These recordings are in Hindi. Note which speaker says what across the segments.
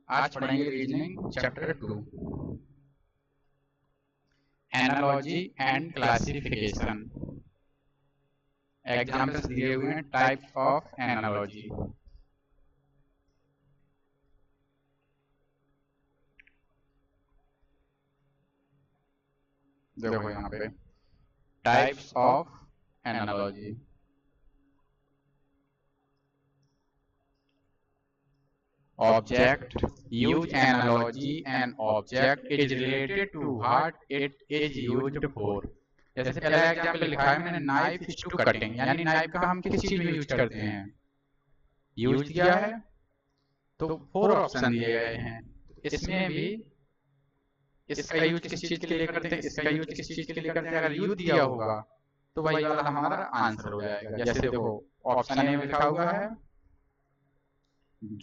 Speaker 1: आज पढ़ेंगे reasoning chapter 2, analogy and classification. Examples दिए हुए हैं टाइप्स ऑफ एनालॉजी। देखो यहाँ पे types of analogy. Object use analogy and object is related to what it is used for। जैसे पहला एग्जाम्पल लिखा है मैंने, नाइफ इज टू कटिंग, यानी नाइफ का हम किस चीज में यूज करते हैं, यूज किया है तो 4 ऑप्शन दिए गए हैं। इसमें भी इसका यूज किस चीज के लिए करते हैं, इसका यूज किस चीज के लिए करते हैं, अगर यूज दिया होगा तो वही वाला हमारा आंसर हो जाएगा। जैसे देखो ऑप्शन ए में लिखा हुआ है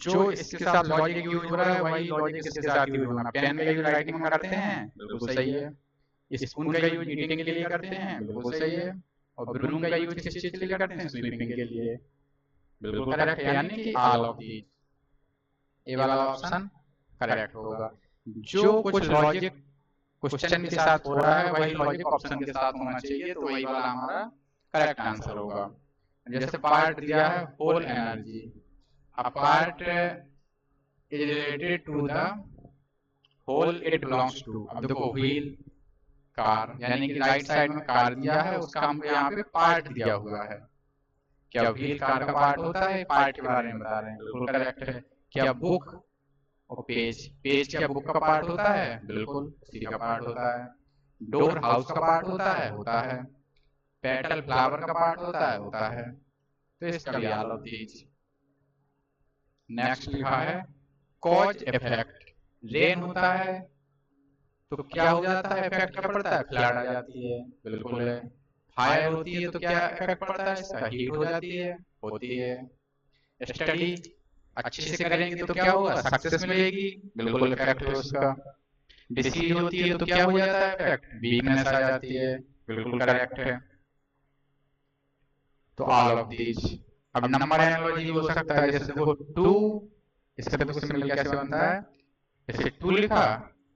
Speaker 1: जो इसके साथ लॉजिक यूज हो रहा है वही लॉजिक इसके साथ यूज होना। पेन का यूज राइटिंग में करते हैं, बिल्कुल सही है। स्पून का यूज ईटिंग के लिए करते हैं, बिल्कुल सही है। और ब्रूम का यूज किस चीज के लिए करते हैं, स्वीपिंग के लिए, बिल्कुल करेक्ट है। यानी कि ऑल ऑफ दीज, ये वाला ऑप्शन करेक्ट होगा। जो कुछ लॉजिक क्वेश्चन के साथ हो रहा है वही लॉजिक ऑप्शन के साथ होना चाहिए, तो वही वाला हमारा करेक्ट आंसर होगा। जैसे पार्ट दिया है whole energy, a part is related to the whole it belongs to। अब देखो व्हील कार, यानी कि राइट साइड में कार दिया है, उसका हमको यहाँ पे पार्ट दिया हुआ है। क्या व्हील कार का पार्ट होता है, पार्ट के बारे में बता रहे हैं, बिल्कुल करेक्ट है। क्या बुक और पेज, पेज क्या बुक का पार्ट होता है, बिल्कुल उसी का पार्ट होता है। डोर हाउस का पार्ट होता है, होता है। पेटल फ्लावर का पार्ट होता है। तो इसका भी ऑल ऑफ दीज। नेक्स्ट लिखा है कॉज इफेक्ट, रेन होता है तो क्या हो जाता है, इफेक्ट क्या पड़ता है, फ्लड आ जाती है, बिल्कुल है। फायर होती है तो क्या इफेक्ट पड़ता है, इसका हीट हो जाती है, होती है। स्टडी अच्छे से करेंगे तो क्या होगा, सक्सेस मिलेगी, बिल्कुल इफेक्ट है उसका। डिसीज होती है तो क्या हो जाता है इफेक्ट, वीकनेस आ जाती है, बिल्कुल करेक्ट है। तो ऑल ऑफ दीज। अब नंबर एनालॉजी हो सकता है, जैसे देखो 2, इसका देखो सिंबल कैसे बनता है, जैसे 2 लिखा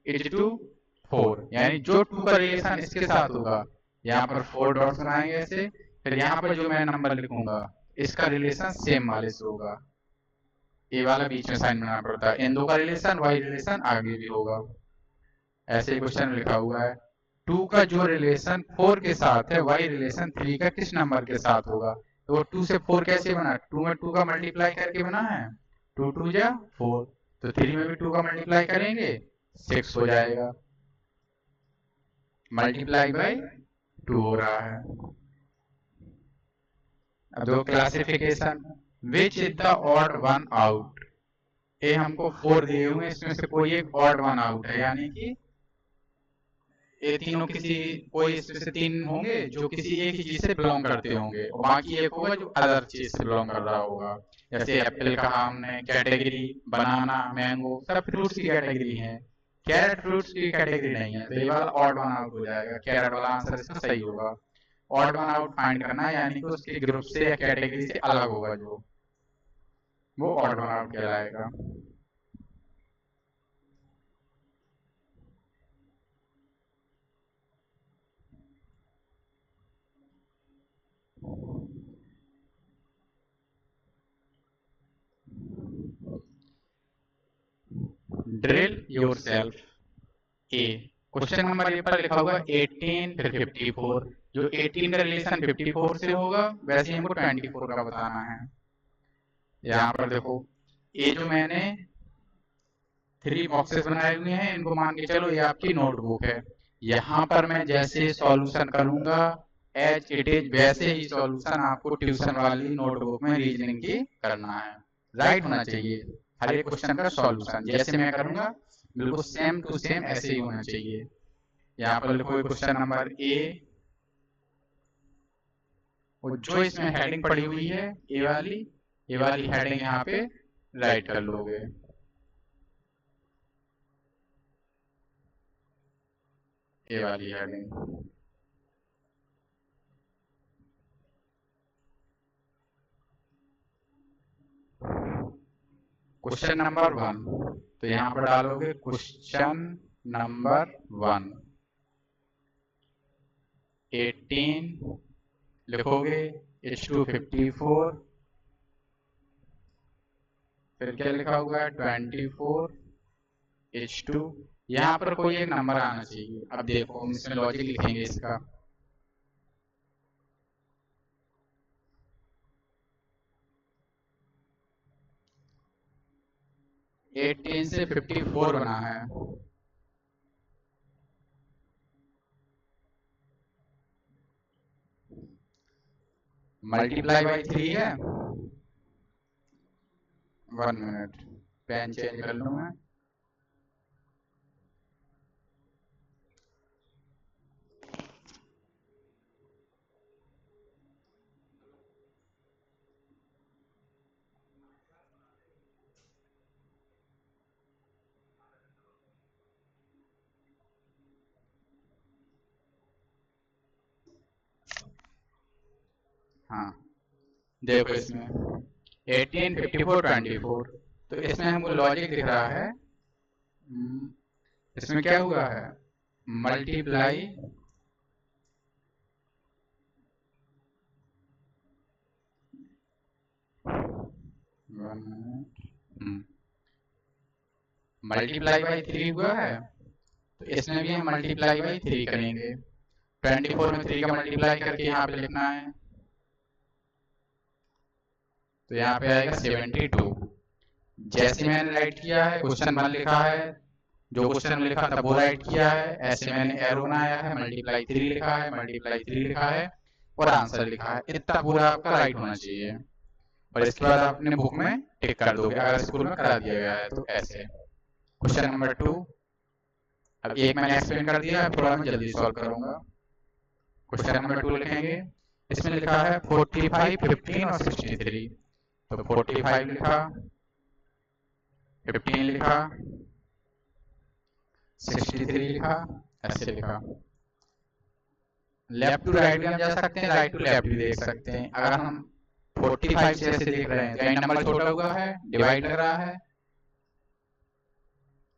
Speaker 1: इज टू 4, यानी जो 2 का रिलेशन इसके साथ होगा, यहाँ पर 4 डॉट्स बनाएंगे ऐसे, फिर यहाँ पर जो मैं नंबर लिखूंगा इसका रिलेशन सेम वाले से होगा, ये वाला बीच में साइन बनाना पड़ता है। इन दो का रिलेशन वही रिलेशन आगे भी होगा, ऐसे क्वेश्चन लिखा हुआ है। 2 का जो रिलेशन 4 के साथ है वही रिलेशन 3 का किस नंबर के साथ होगा। तो वो 2 से 4 कैसे बना, 2 में 2 का मल्टीप्लाई करके बना है, 2 2 जा 4, तो 3 में भी 2 का मल्टीप्लाई करेंगे 6 हो जाएगा, मल्टीप्लाई बाय 2 हो रहा है। अब दो classification, which is the odd one out, ये हमको 4 दिए हुए हैं, इसमें से कोई एक ऑड वन आउट है, यानी कि ये तीनों किसी कोई इसमें से 3 होंगे जो किसी एक ही चीज से बिलोंग करते होंगे, और बाकी एक होगा जो अदर चीज से बिलोंग कर रहा होगा। जैसे एप्पल कहा हमने कैटेगरी, बनाना, मैंगो सब फ्रूट्स की कैटेगरी है, कैरेट फ्रूट्स की कैटेगरी नहीं है, तो ये वाला ऑड वन आउट हो जाएगा, कैरेट वाला आंसर इसका सही होगा। ऑड वन आउट फाइंड करना है, यानी कि उसके ग्रुप से या कैटेगरी से अलग होगा जो, वो ऑड वन आउट कहलाएगा। Drill yourself, A question number A पर लिखा हुआ 18 फिर 54, जो 18 का रिलेशन 54 से होगा वैसे हमको 24 का बताना है। यहाँ पर देखो ये जो मैंने 3 बॉक्सेस बनाए हुए हैं, इनको मान के चलो ये आपकी नोटबुक है। यहाँ पर मैं जैसे सॉल्यूशन करूंगा एज इट इज वैसे ही सॉल्यूशन आपको ट्यूशन वाली नोटबुक में रीजनिंग की करना है, राइट होना चाहिए हर एक क्वेश्चन का सॉल्यूशन, जैसे मैं करूंगा बिल्कुल सेम टू सेम ऐसे ही होना चाहिए। यहाँ पर लिखो क्वेश्चन नंबर ए, और जो इसमें हेडिंग पड़ी हुई है ये वाली हेडिंग यहाँ पे राइट कर लोगे। ये वाली हेडिंग, क्वेश्चन नंबर 1, तो यहाँ पर डालोगे क्वेश्चन नंबर 1, 18 लिखोगे, H254, फिर क्या लिखा हुआ है 24, H2, यहाँ पर कोई एक नंबर आना चाहिए। अब देखो हम इसमें लॉजिक लिखेंगे इसका। एटीन से 54 बना है, मल्टीप्लाई बाई 3 है। 1 मिनट, पेन चेंज कर लूँ मैं। हाँ देखो इसमें 18, 54, 24, तो इसमें हमको लॉजिक दिख रहा है। इसमें क्या हुआ है, मल्टीप्लाई मल्टीप्लाई बाई 3 हुआ है, तो इसमें भी हम मल्टीप्लाई बाई 3 करेंगे। 24 में 3 का मल्टीप्लाई करके यहाँ पे लिखना है, तो यहाँ पे आएगा 72। जैसे मैंने राइट किया है, क्वेश्चन 1 लिखा है, जो क्वेश्चन में लिखा था वो राइट किया है, ऐसे मैंने एरो बनाया है, मल्टीप्लाई 3 लिखा है, मल्टीप्लाई 3 लिखा है और आंसर लिखा है। इतना पूरा आपका राइट होना चाहिए, और इसके बाद आप अपने बुक में टिक कर दोगे अगर स्कूल में करा दिया गया है तो। ऐसे क्वेश्चन नंबर 2, अब एक मैंने एक्सप्लेन कर दिया है, थोड़ा मैं जल्दी सॉल्व करूंगा। क्वेश्चन नंबर 2 लिखेंगे, इसमें लिखा है 45, 15 और 63, तो 45 लिखा, 15 लिखा, 63 लिखा, ऐसे लिखा। लेफ्ट टू राइट भी हम जा सकते हैं, राइट टू लेफ्ट भी देख सकते हैं। अगर हम 45 से ऐसे देख रहे हैं तो यही नंबर छोटा हुआ है, डिवाइड लग रहा है,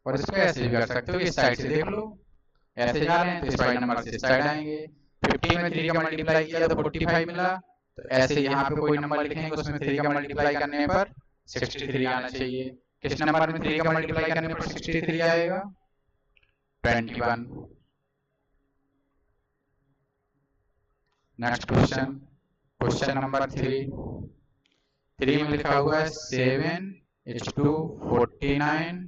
Speaker 1: और इसको ऐसे भी कर सकते हो, इस साइड से देख लो, ऐसे जा रहे हैं तो इस वाले नंबर से इस साइड आएंगे। 15 में 3 का मल्टीप्लाई किया तो 45 मिला, तो ऐसे यहाँ पे कोई नंबर लिखेंगे उसमें 3 का मल्टीप्लाई करने पर 63 आना चाहिए। किस नंबर में 3 का मल्टीप्लाई करने पर 63 आएगा, 21। नेक्स्ट क्वेश्चन, क्वेश्चन नंबर 3 में लिखा हुआ है 7, H2 49,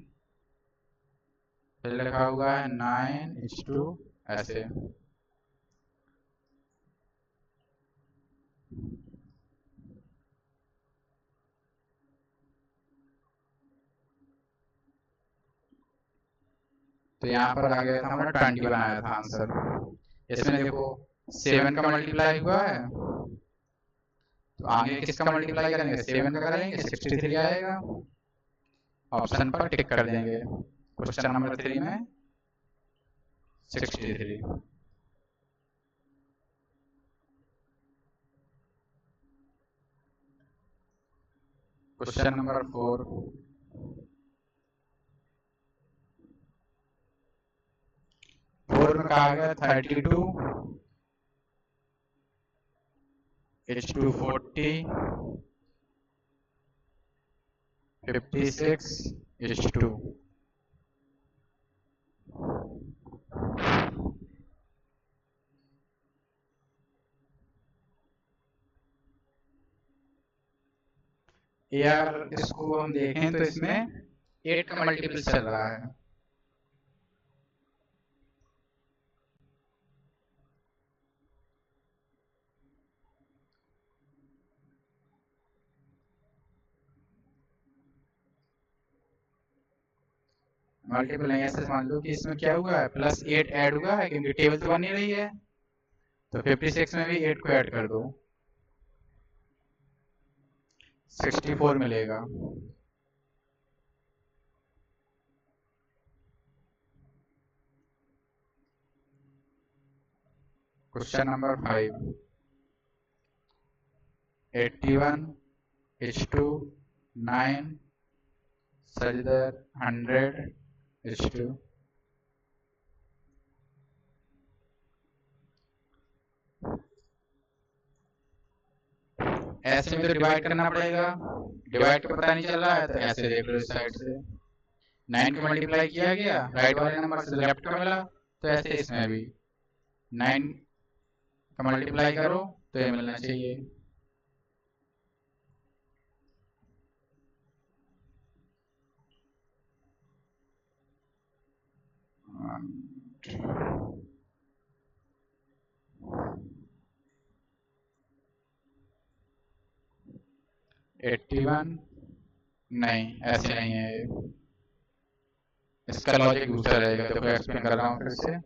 Speaker 1: फिर लिखा हुआ है 9, H2, ऐसे। तो यहाँ पर आ गया था हमारा 20 बनाया था आंसर। इसमें देखो 7 का मल्टीप्लाई हुआ है, तो आगे किसका मल्टीप्लाई करेंगे, 7 का करेंगे, 63 आएगा, ऑप्शन पर टिक कर देंगे। क्वेश्चन नंबर 3 में 63। क्वेश्चन नंबर 4, में कहा गया 32, H2 40, 56, H2। यार इसको हम देखें तो इसमें 8 का मल्टीपल चल रहा है, मल्टीपल नहीं, ऐसे मान लो कि इसमें क्या हुआ है, +8 ऐड हुआ है, क्योंकि टेबल तो बन नहीं रही है, तो 56 में भी 8 को ऐड कर दो, 64 मिलेगा। Question number 5, 81, H2 9, सजदर 100:2। ऐसे में तो डिवाइड करना पड़ेगा, डिवाइड का पता नहीं चल रहा है तो ऐसे देख लो इस साइड से 9 को मल्टीप्लाई किया गया राइट वाले नंबर से लेफ्ट का मिला, तो ऐसे इसमें भी 9 का मल्टीप्लाई करो तो ये मिलना चाहिए। $81 नहीं, ऐसे नहीं है ये, इसका लॉजिक दूसरा रहेगा। तो फिर एक्सप्लेन कर रहा हूँ फिर से,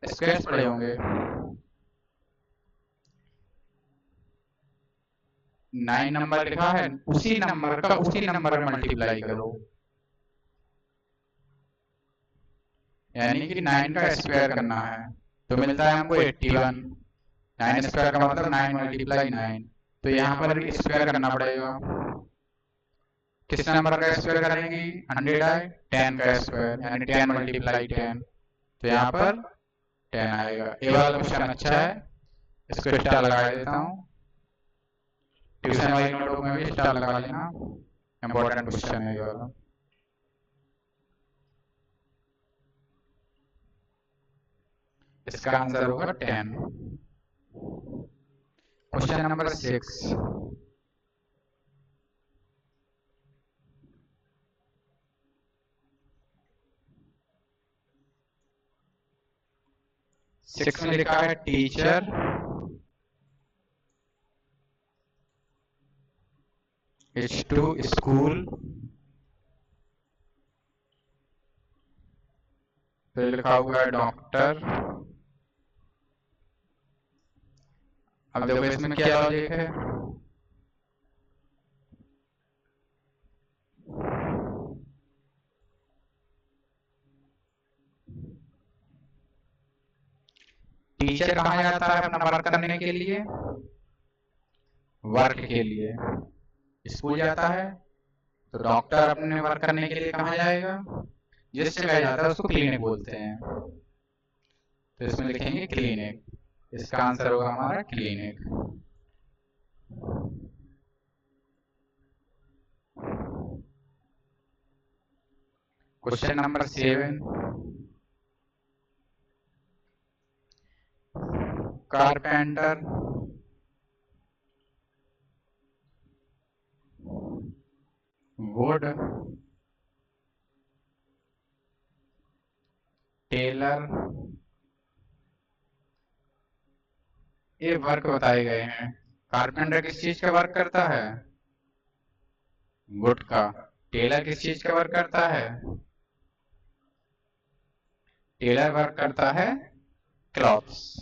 Speaker 1: स्क्वायर्स पड़े होंगे 9 नंबर लिखा है, उसी नंबर का उसी नंबर में मल्टीप्लाई करो, यानी कि 9 का स्क्वायर करना है तो मिलता है हमको 81। 9 स्क्वायर का मतलब 9 मल्टीप्लाई 9, तो यहाँ पर स्क्वायर करना पड़ेगा। किस नंबर का स्क्वायर करेंगे? 100 आए, 10 का स्क्वायर यानी 10 मल्टीप्लाई 10, तो यहाँ पर 10 आएगा। ये वाला क्वेश्चन अच्छा है, इसको स्टार लगा देता हूँ, ट्यूशन वाली नोटबुक में भी स्टार लगा लेना, इम्पोर्टेंट क्वेश्चन है ये वाला। इसका आंसर होगा 10। क्वेश्चन नंबर 6, में लिखा है टीचर इज टू स्कूल, फिर लिखा हुआ है डॉक्टर। अब देखो इसमें क्या लॉजिक है, टीचर कहाँ जाता है अपना वर्क करने के लिए? वर्क के लिए स्कूल जाता है, तो डॉक्टर अपने वर्क करने के लिए कहाँ जाएगा? जिस जगह जाता है उसको क्लिनिक बोलते हैं, तो इसमें लिखेंगे क्लिनिक। इसका आंसर होगा हमारा clinic. Question number 7, carpenter wood tailor, ये वर्क बताए गए हैं। कारपेंटर किस चीज का वर्क करता है? वुड का। टेलर किस चीज का वर्क करता है? टेलर वर्क करता है clothes.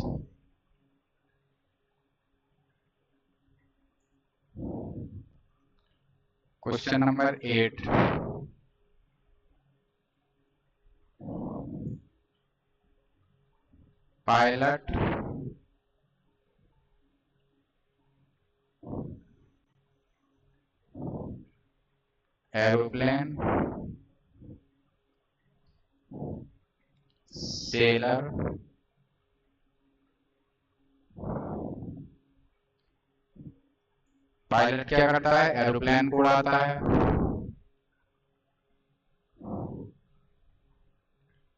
Speaker 1: Question number 8, pilot aeroplane seller pilot क्या करता है? एरोप्लेन को उड़ाता है।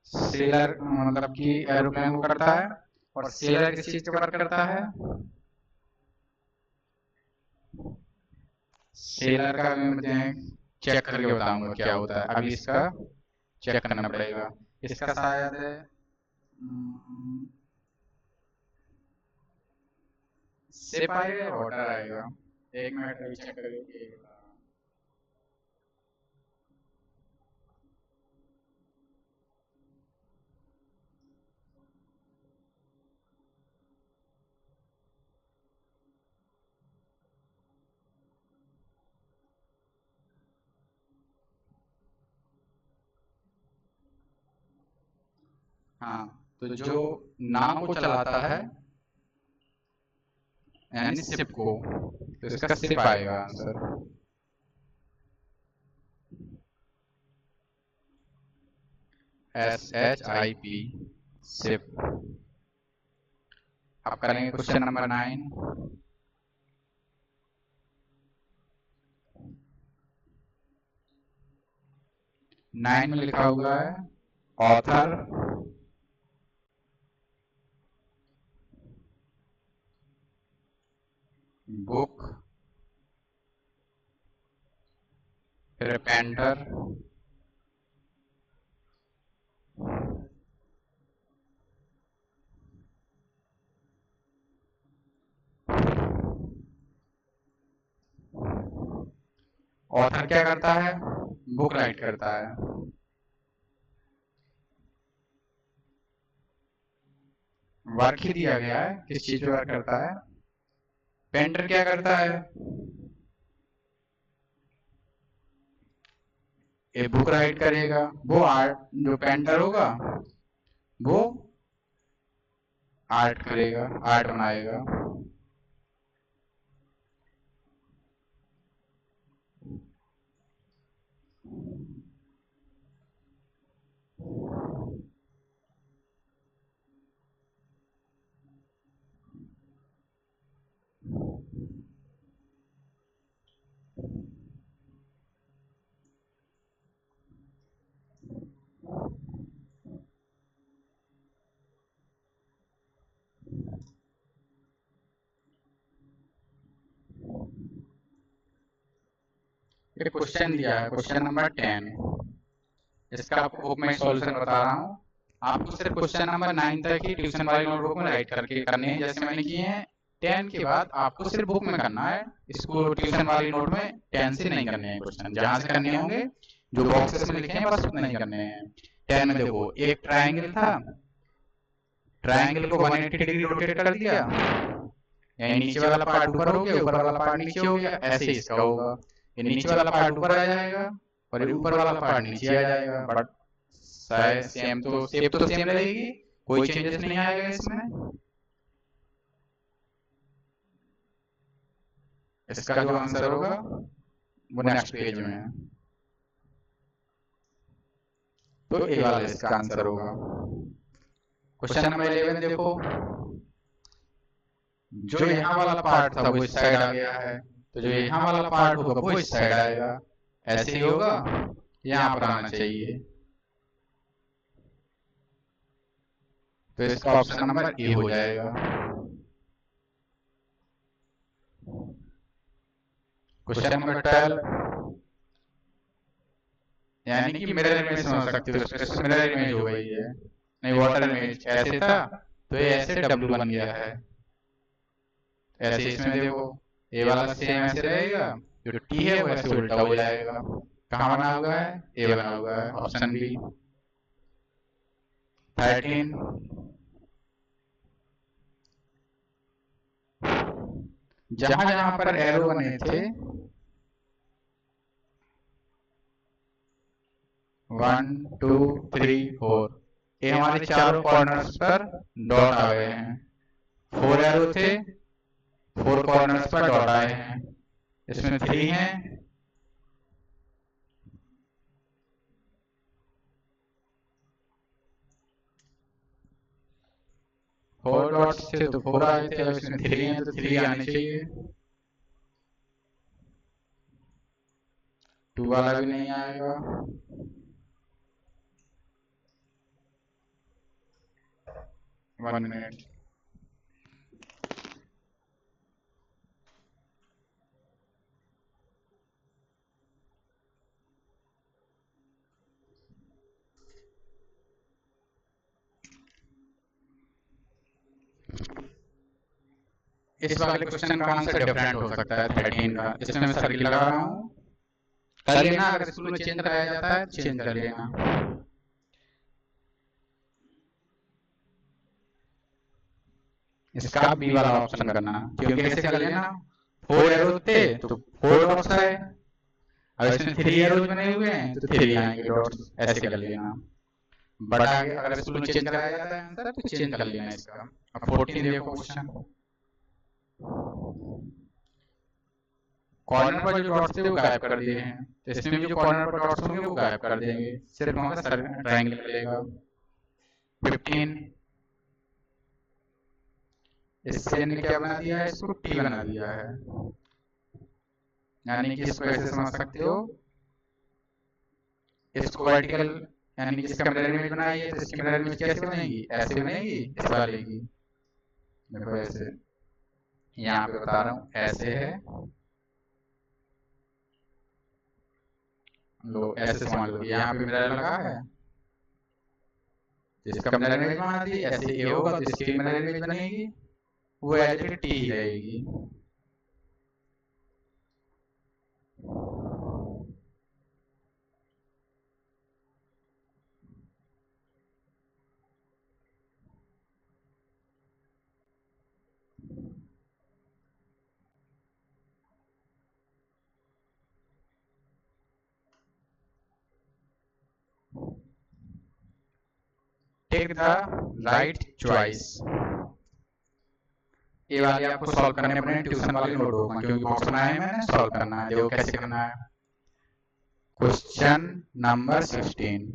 Speaker 1: सेलर मतलब कि एरोप्लेन को करता है, और सेलर किस चीज का वर्क करता है? सेलर का मैं चेक करके बताऊंगा क्या होता है, अभी इसका चेक करना पड़ेगा। इसका शायद सिप आएगा या ऑर्डर आएगा, एक मिनट अभी चेक करके। हाँ, तो जो नाव को चलाता है यानी शिप को, तो इसका शिप आएगा आंसर। SHIP SIP। अब करेंगे क्वेश्चन नंबर 9। नाइन में लिखा हुआ है ऑथर, बुक, फिर पेंटर, ऑथर क्या करता है? बुक राइट करता है। वर्क ही दिया गया है, किस चीज पे वर्क करता है। पेंटर क्या करता है? ये बुक राइट करेगा। वो आर्ट, जो पेंटर होगा वो आर्ट करेगा, आर्ट बनाएगा। ये क्वेश्चन दिया है, क्वेश्चन नंबर 10। इसका आपको बुक में सॉल्यूशन बता रहा हूँ। आपको सिर्फ क्वेश्चन नंबर 9 तक ही ट्यूशन वाली नोटबुक में राइट करके करने हैं, जैसे मैंने किए हैं। 10 के बाद आपको सिर्फ बुक में करना है, इसको ट्यूशन वाली नोट में 10 से नहीं करने हैं क्वेश्चन। जहां से करने होंगे जो बॉक्सेस में लिखे हैं बस उतने नहीं करने हैं। 10 में देखो, एक ट्राइंगल था, ट्राइंगल को 180 डिग्री रोटेट कर दिया, यानी नीचे वाला पार्ट ऊपर हो गया, ऊपर वाला पार्ट नीचे हो गया। ऐसे ही इसका होगा, ये नीचे वाला पार्ट ऊपर आ जाएगा और ये ऊपर वाला पार्ट नीचे आ जाएगा। बट सेम तो शेप तो सेम रहेगी, कोई चेंजेस नहीं आएगा इसमें। इसका जो आंसर होगा वो नेक्स्ट पेज में है, तो ए वाला इसका आंसर होगा। क्वेश्चन नंबर 11 देखो, जो यहाँ वाला पार्ट था वो इस साइड आ गया है, तो जो यहाँ वाला पार्ट होगा वो इस साइड आएगा। ऐसे ही होगा, यहाँ पर आना चाहिए। तो इसका ऑप्शन नंबर ए हो जाएगा। क्वेश्चन नंबर 12, यानी कि मिरर इमेज समझ सकते हो, इसमें मिरर इमेज हो गई है। नहीं, वाटर इमेज ऐसे था तो ये ऐसे डब्लू बन गया है। ऐसे इसमें देखो, ए वाला सेम ऐसे रहेगा, जो टी है वो ऐसे उल्टा हो जाएगा। कहाँ बना हुआ है? ए बना हुआ है, ऑप्शन बी। 13, जहां जहां पर एरो बने थे 1 2 3 4, ये हमारे चारों कॉर्नर्स पर डॉट आ गए हैं। 4 एरो थे, 4 कॉर्नर्स पर डॉट आए हैं। इसमें 3 हैं, फोर डॉट्स थे तो 4 आए थे, अब इसमें 3 हैं तो 3 आने चाहिए। 2 वाला भी नहीं आएगा। One minute. इस वाले क्वेश्चन का आंसर डिफरेंट हो सकता है 13 का, इसमें मैं सर्किल लगा रहा हूँ। कर लेना, अगर स्कूल में चेंज कराया जाता है चेंज कर लेना। इसका बी वाला ऑप्शन करना, क्योंकि ऐसे कर लेना 4 एरो थे तो 4 डॉट्स आए, अब इसमें 3 एरोज बने हुए हैं तो 3 आएंगे डॉट्स। ऐसे कर लेना। बड़ा अगर स्कूल में चेंज कराया जाता है आंसर तो चेंज कर लेना इसका। अब 14 देखो क्वेश्चन, कॉर्नर पर जो डॉट्स थे वो गायब कर दिए हैं, तो इसमें भी जो कॉर्नर पर डॉट्स होंगे वो गायब कर देंगे, सिर्फ हमारा ट्रायंगल मिलेगा। 15 इससे इन्होंने क्या बना दिया है, इसको टी बना दिया है, यानी कि इसको ऐसे समझ सकते हो, इसको वर्टिकल यानी कि इसका मिरर इमेज बनाई है, तो इसकी मिरर इमेज कैसे बनेगी, ऐसे बनेगी इस वाले की, देखो ऐसे, यहाँ पे बता रहा हूँ ऐसे है, लो ऐसे समझ लो, यहाँ पे मिरर लगा है, जिसका मिरर इमेज बना दी, ऐसे ये होगा तो इसकी मिरर इमेज बनेगी, वो एज इट टी ही रहेगी। टेक द राइट चॉइस, ये वाले आपको सॉल्व करने पड़ेंगे ट्यूशन वाले नोटबुक में, क्योंकि बॉक्स बनाया है मैंने, सॉल्व करना है, देखो कैसे करना है। क्वेश्चन नंबर 16,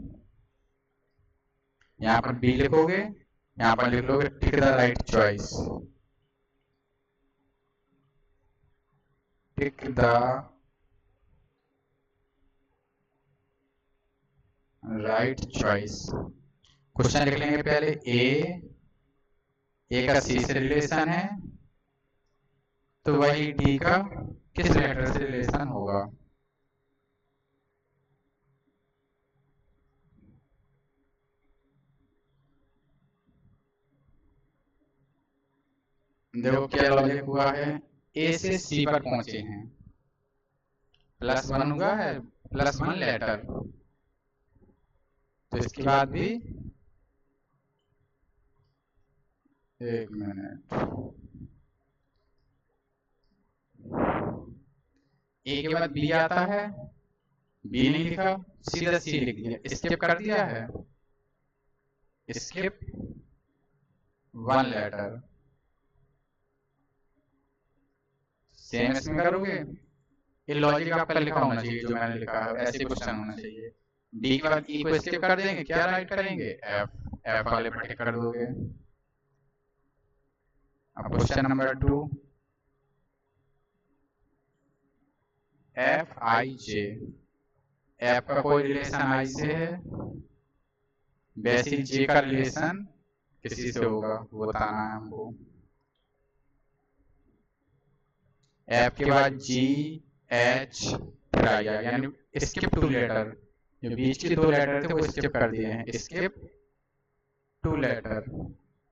Speaker 1: यहाँ पर बी लिखोगे, यहाँ पर लिख लोगे tick the right choice, tick the right choice. Question लिख लेंगे पहले, ए का सी से रिलेशन है, तो वही डी का किस लेटर से रिलेशन होगा। देखो क्या लॉजिक हुआ है, ए से सी पर पहुंचे हैं, +1 हुआ है, +1 लेटर, तो इसके बाद भी, एक मिनट, ए के बाद बी आता है, बी नहीं लिखा, सीधा सी लिख दिया, स्किप कर दिया है, स्किप 1 लेटर, सेम इसमें करोगे, ये लॉजिक आपका लिखा होना चाहिए जो मैंने लिखा है, ऐसे क्वेश्चन होना चाहिए। डी के बाद ई को स्किप कर देंगे, क्या राइट करेंगे, एफ वाले पर टिक कर दोगे। अब question number 2, F I J, F का कोई रिलेशन आई से है, वैसे जे का रिलेशन किसी से होगा, वो बताना है हमको। एफ के बाद जी एच फिर आ गया, यानी स्किप 2 लेटर, जो बीच के 2 लेटर थे वो स्किप कर दिए हैं, स्किप 2 लेटर,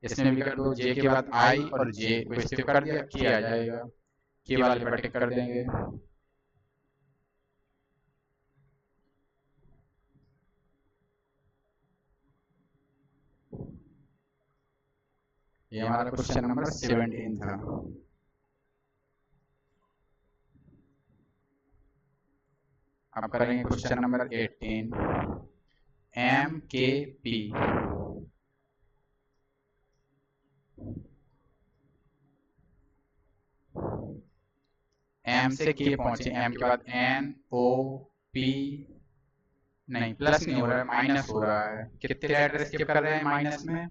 Speaker 1: इसमें भी कर दो, जे के बाद आई और जे को स्किप कर दिया, के आ जाएगा, के वाले पर टिक कर देंगे। ये हमारा क्वेश्चन नंबर 17 था। अब करेंगे क्वेश्चन नंबर 18, एम के पी, एम से के पहुंचे, एम के बाद एन ओ पी, नहीं प्लस नहीं हो रहा है, माइनस हो रहा है, कितने लेटर स्किप कर रहे हैं माइनस में,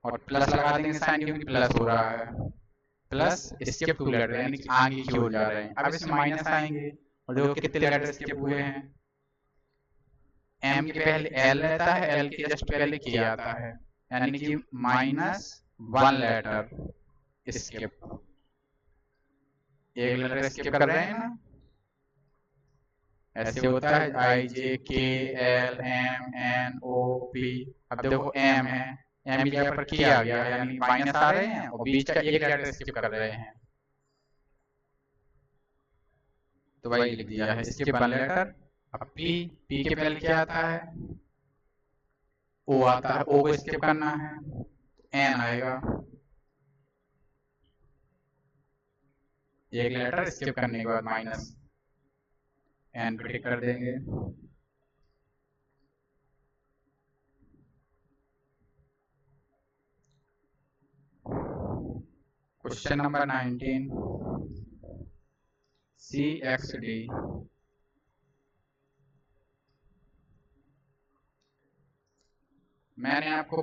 Speaker 1: और प्लस लगा देंगे साइन, क्योंकि प्लस हो रहा है, प्लस स्किप 2 लेटर, यानी कि आगे की ओर जा रहे हैं, अब इसमें माइनस आएंगे, और देखो कितने लेटर स्किप हुए हैं, एम के पहले एल रहता है, एल के जस्ट पहले के आता है, यानी कि -1 लेटर स्किप, एक लेटर स्किप कर रहे हैं ना, ऐसे होता है, I J K L M N O P, अब देखो एम है, एम की जगह पर के आ गया, यानी माइनस आ रहे हैं, और बीच का एक लेटर स्किप कर रहे हैं, तो वही लिख दिया है, स्किप 1 लेटर। अब पी, पी के पहले क्या आता है, ओ आता है, ओ को स्किप करना है, एन आएगा, एक लेटर स्किप करने के बाद माइनस, एन पे टिक कर देंगे। Question number 19, CXD। मैंने आपको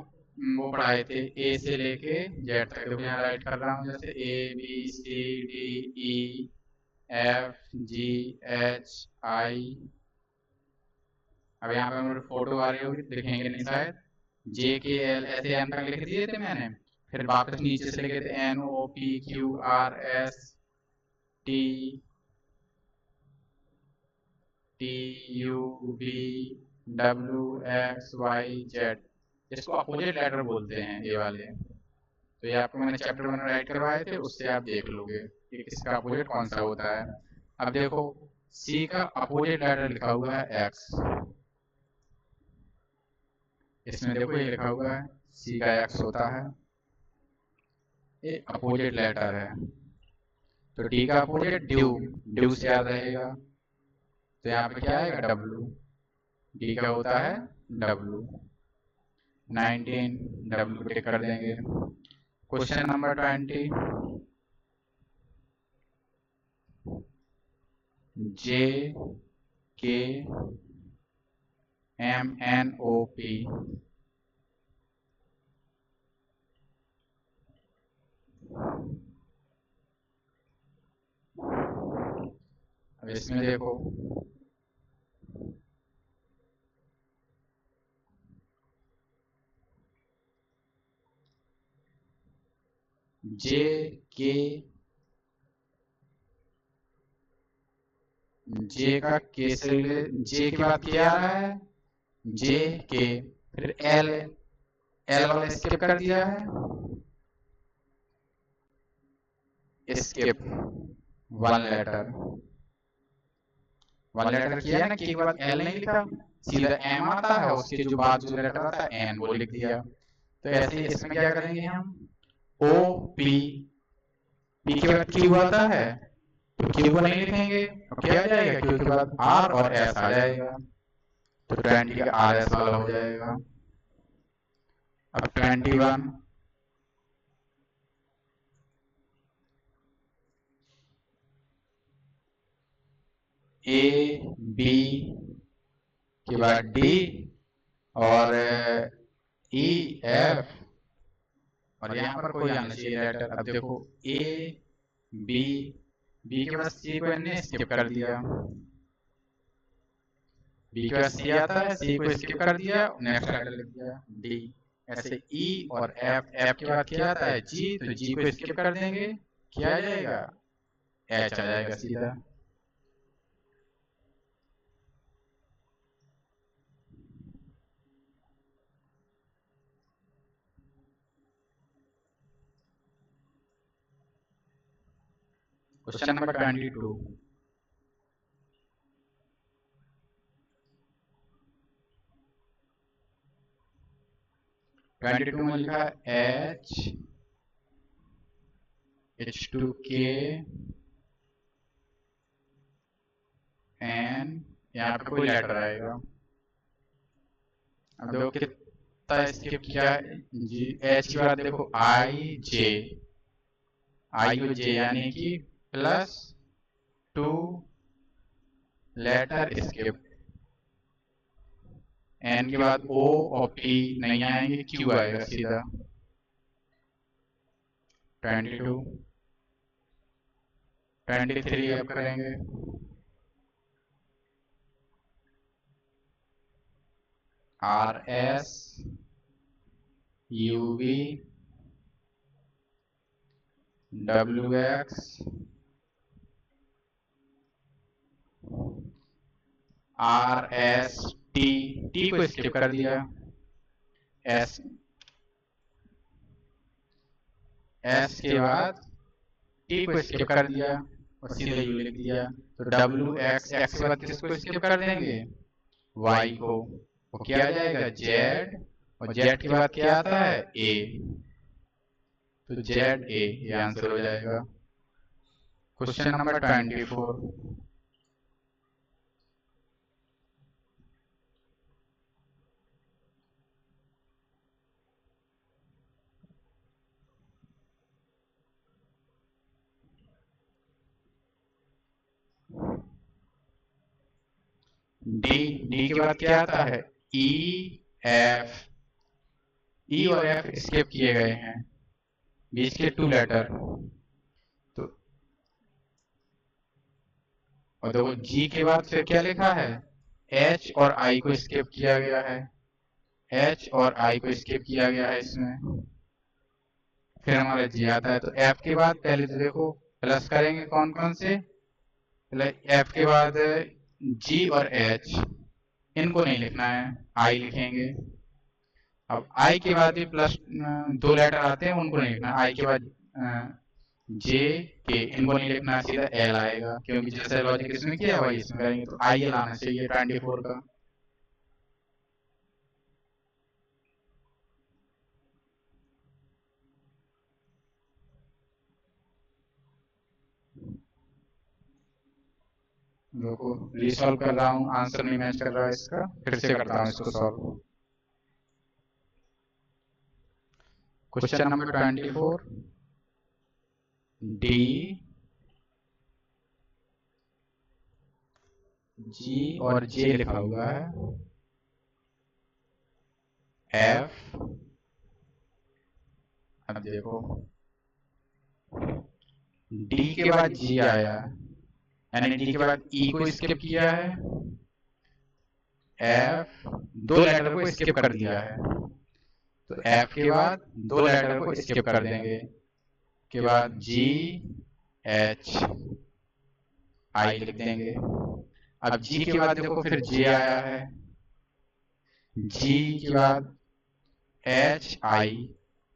Speaker 1: वो पढ़ाए थे ए से लेके जेड तक। देखो यहाँ राइट कर रहा हूँ, जैसे ABCDEFGHI। अब यहाँ पे मेरी फोटो आ रही होगी, दिखेंगे नहीं शायद। JKL ऐसे एम तक लिख दिए थे मैंने, फिर वापस नीचे से लिखे थे NOPQRSTTUVWXYZ। इसको अपोजिट लेटर बोलते हैं ये वाले। तो ये आपको मैंने चैप्टर 1 राइट करवाए थे, उससे आप देख लोगे कि किसका अपोजिट कौन सा होता है। अब देखो C का अपोजिट लेटर लिखा हुआ है X। इसमें देखो ये लिखा हुआ है C का X होता है, ये अपोजिट लेटर है। तो D का अपोजिट ड्यू, ड्यू से याद रहेगा, तो यहाँ पे क्या आएगा W। D का होता है W। 19 W टिक कर देंगे। Question number 20, JKMNOP। अब इसमें देखो J का K से, J के बाद क्या आ रहा है JK, फिर L वाला स्किप कर दिया है, स्किप वन लेटर किया ना, K के बाद L नहीं लिखा, सीधा M आता है, उसके जो बाद जो लेटर आता है N वो लिख दिया। तो ऐसे ही इसमें क्या करेंगे हम, OP, P के बाद Q आता है तो Q को नहीं लिखेंगे, तो क्या आ जाएगा, Q के बाद R और S आ जाएगा, तो 20 का RS वाला हो जाएगा। अब 21, AB के बाद D और EF, और यहाँ पर कोई आना चाहिए लेटर। अब देखो B के बाद C को इन्हें स्किप कर दिया, B के बाद C आता है, C को स्किप कर दिया, नेक्स्ट लेटर लिख दिया D। ऐसे E और F के बाद क्या आता है G, तो G को स्किप कर देंगे, क्या आ जाएगा H आ जाएगा सीधा। क्वेश्चन नंबर 22, में लिखा है H2K N, यहाँ पे कोई लेटर आएगा। अब देखो कितना स्किप किया है, H की बात देखो I और J यानी कि +2 लेटर स्किप। N के बाद O और P नहीं आएंगे, Q आएगा सीधा। 22, 23 अब करेंगे। RS UV WX RST, T को स्किप कर दिया, S के बाद T को स्किप कर दिया और सीधे U लिख दिया। तो WX, X के बाद किसको स्किप कर देंगे, Y को, वो क्या आ जाएगा Z, और Z के बाद क्या आता है A, तो ZA ये आंसर हो जाएगा। क्वेश्चन नंबर 24, डी के बाद क्या आता है, ई एफ, ई और एफ स्किप किए गए हैं, बीच के 2 लेटर। तो और देखो जी के बाद फिर क्या लिखा है, एच और आई को स्किप किया गया है, एच और आई को स्किप किया गया है इसमें। फिर हमारा जी आता है। तो एफ के बाद पहले तो देखो प्लस करेंगे कौन कौन से, एफ के बाद जी और एच, इनको नहीं लिखना है, आई लिखेंगे। अब आई के बाद भी प्लस 2 लेटर आते हैं, उनको नहीं लिखना। आई के बाद जे के, इनको नहीं लिखना, सीधा एल आएगा, क्योंकि जैसे लॉजिक इसमें किया वही इसमें करेंगे। तो आई एल आना चाहिए 24 का। देखो रीसॉल्व कर रहा हूँ, आंसर नहीं मैच कर रहा है इसका, फिर से करता हूँ इसको solve. Question number 24, D G और जे लिखा हुआ है, एफ, अब देखो डी के बाद जी आया, यानी डी के बाद ई को स्किप किया है, एफ 2 लेटर को स्किप कर दिया है, तो एफ के बाद 2 लेटर को स्किप कर देंगे, के बाद जी एच आई लिख देंगे। अब जी के बाद देखो फिर जे आया है, जी के बाद एच आई,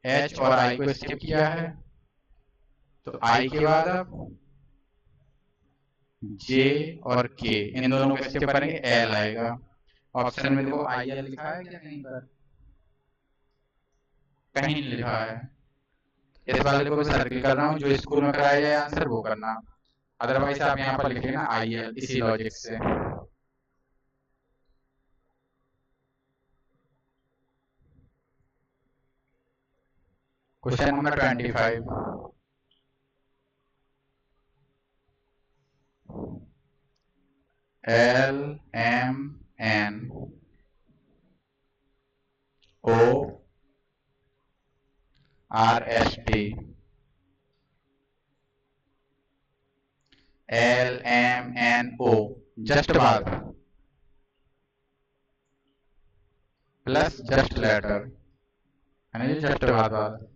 Speaker 1: एच और आई को स्किप किया है, तो आई के बाद अब जे और के, इन दोनों को स्किप करेंगे, एल आएगा। ऑप्शन में देखो आई एल लिखा है क्या कहीं पर, कहीं नहीं लिखा है। इस वाले को सर्किल कर रहा हूँ, जो स्कूल में कराया जाए आंसर वो करना, अदरवाइज आप यहाँ पर लिखेंगे ना आई एल, इसी लॉजिक से। Question number 25, L M N O R S T, L M N O just bar plus just letter, यानी जस्ट बार।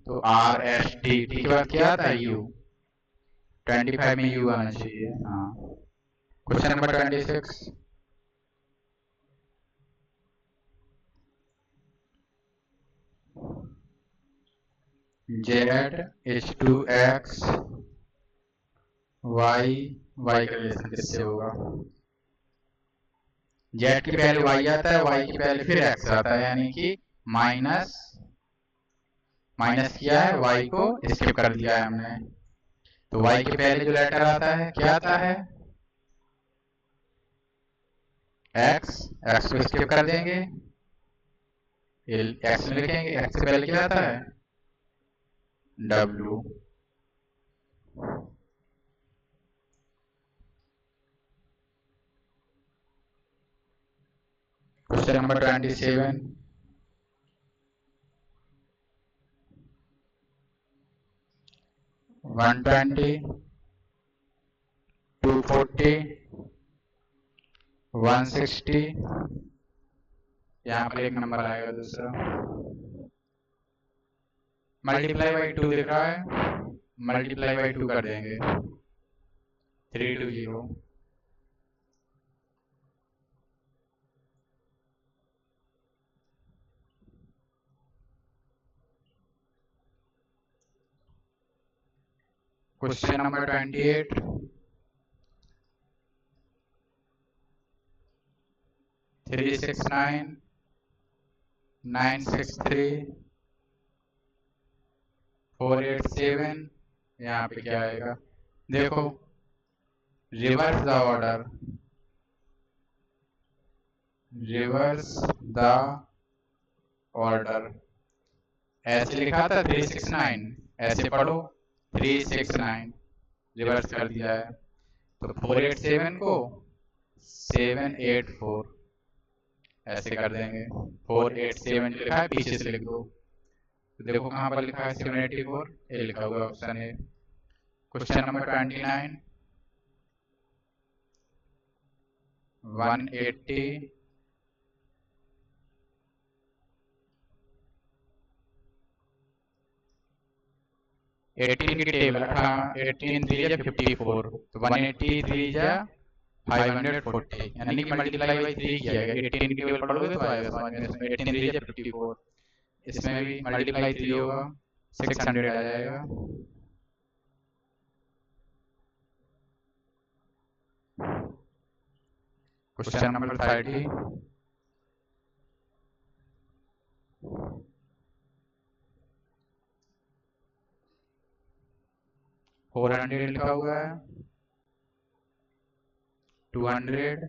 Speaker 1: तो आर एस टी, टी के बाद क्या आता है, यू, 25 में यू आना चाहिए। हाँ। Question number 26, Z H to X Y, Y का रिलेशन किससे होगा, जेड के पहले वाई आता है, वाई के पहले फिर एक्स आता है, यानी कि माइनस, माइनस किया है, वाई को स्किप कर दिया है हमने। तो वाई के पहले जो लेटर आता है क्या आता है, एक्स, एक्स को स्किप कर देंगे, एक्स में लिखेंगे, एक्स से पहले क्या आता है, डब्ल्यू। क्वेश्चन नंबर 27, वन 240 160, यहाँ पर एक नंबर आएगा दूसरा, मल्टीप्लाई बाई 2 दिख रहा है, मल्टीप्लाई बाई 2 कर देंगे, 320। क्वेश्चन नंबर 28, 369 963 487, यहाँ पे क्या आएगा, देखो reverse the order, reverse the order, ऐसे लिखा था 369, ऐसे पढ़ो 369, रिवर्स कर दिया है। तो 487 को 784 ऐसे कर देंगे। 487 लिखा है, पीछे से लिख दो। तो देखो कहाँ पर लिखा है 784, ये लिखा हुआ ऑप्शन है। क्वेश्चन नंबर 29, 180 18 की टेबल 18 3 या 54, तो 180 3 या 540, यानी कि मल्टीप्लाई बाई 3 किया गया। 18 की टेबल पढ़ोगे तो आएगा समझ में। इसमें 18 3 या 54, इसमें भी मल्टीप्लाई 3 होगा, 600 आ जाएगा। क्वेश्चन नंबर 30, 400 लिखा हुआ है, 200,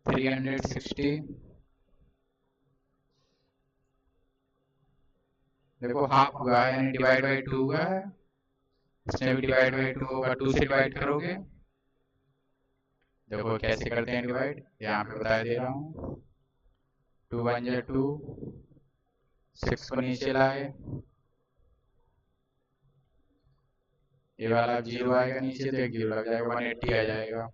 Speaker 1: 360। देखो हाफ हुआ है, यानी डिवाइड बाई 2 हुआ है। इसमें भी डिवाइड बाई 2 होगा, 2 से डिवाइड करोगे। देखो कैसे करते हैं डिवाइड, यहाँ पे बता दे रहा हूँ। 2 1 जा 2, 6 को नीचे लाए, ये वाला 0 आएगा नीचे, तो 1 0 लग जाएगा, 180 आ जाएगा।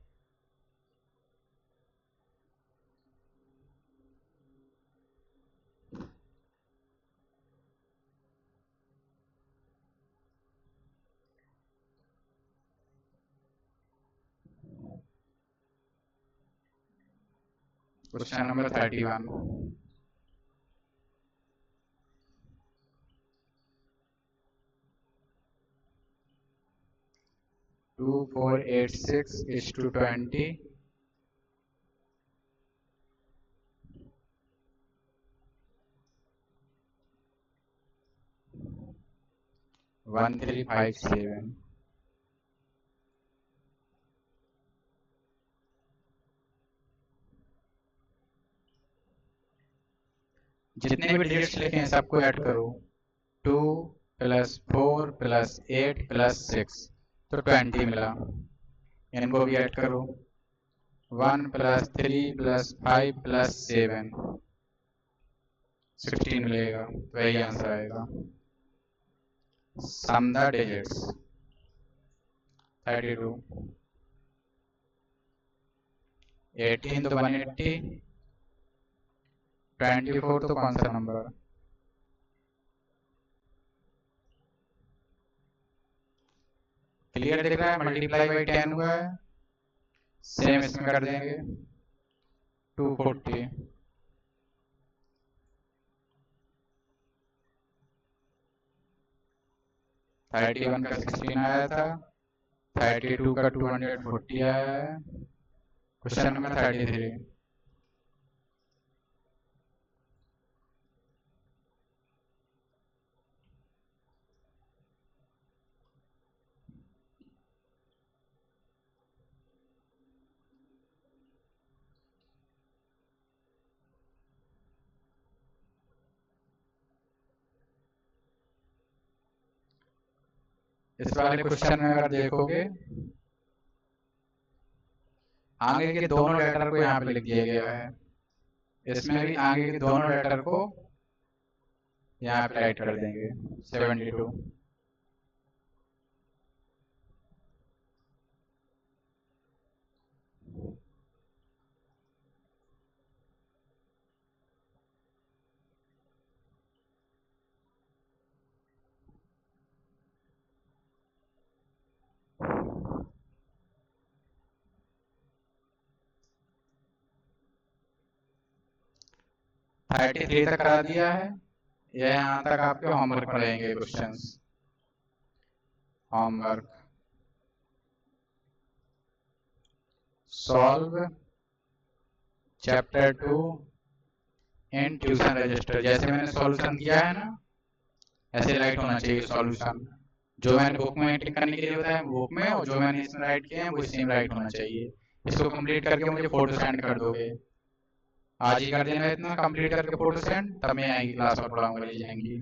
Speaker 1: Question number 31, 2486 is to 20, 1357। जितने भी डिजिट्स लिखे हैं सबको ऐड करो। 2 + 4 + 8 + 6, तो 20 मिला। इनको भी ऐड करो। 1 + 3 + 5 + 7, 16 मिलेगा, तो यही आंसर आएगा। सम द डिजिट्स 32, 18 तो 180, 24 तो कौन सा नंबर, क्लियर दिख रहा है। मल्टीप्लाई बाई 10 हुआ है, सेम इसमें कर देंगे। 240, 31 का 16 आया था, 32 का 240 आया है। क्वेश्चन नंबर 33, इस वाले क्वेश्चन में अगर देखोगे आगे के दोनों लेटर को यहाँ पे लिख दिया गया है। इसमें भी आगे के दोनों लेटर को यहाँ पे राइट कर देंगे। 72, थ्री तक करा दिया है। यह यहाँ तक आपके होमवर्क पढ़ेंगे क्वेश्चंस। होमवर्क, सॉल्व चैप्टर 2 इन ट्यूशन रजिस्टर। जैसे मैंने सॉल्यूशन किया है ना, ऐसे राइट होना चाहिए सॉल्यूशन। जो मैंने बुक में टिक करने के लिए बताया बुक में, और जो मैंने इसमें राइट किया है वो सेम राइट होना चाहिए। इसको कंप्लीट करके मुझे फोटो सेंड कर दोगे। आज ही कर देना इतना, कंप्लीट करके फोटो सेंड, तब मैं आएंगी क्लास में पढ़ाऊंगा, ले जाएंगी।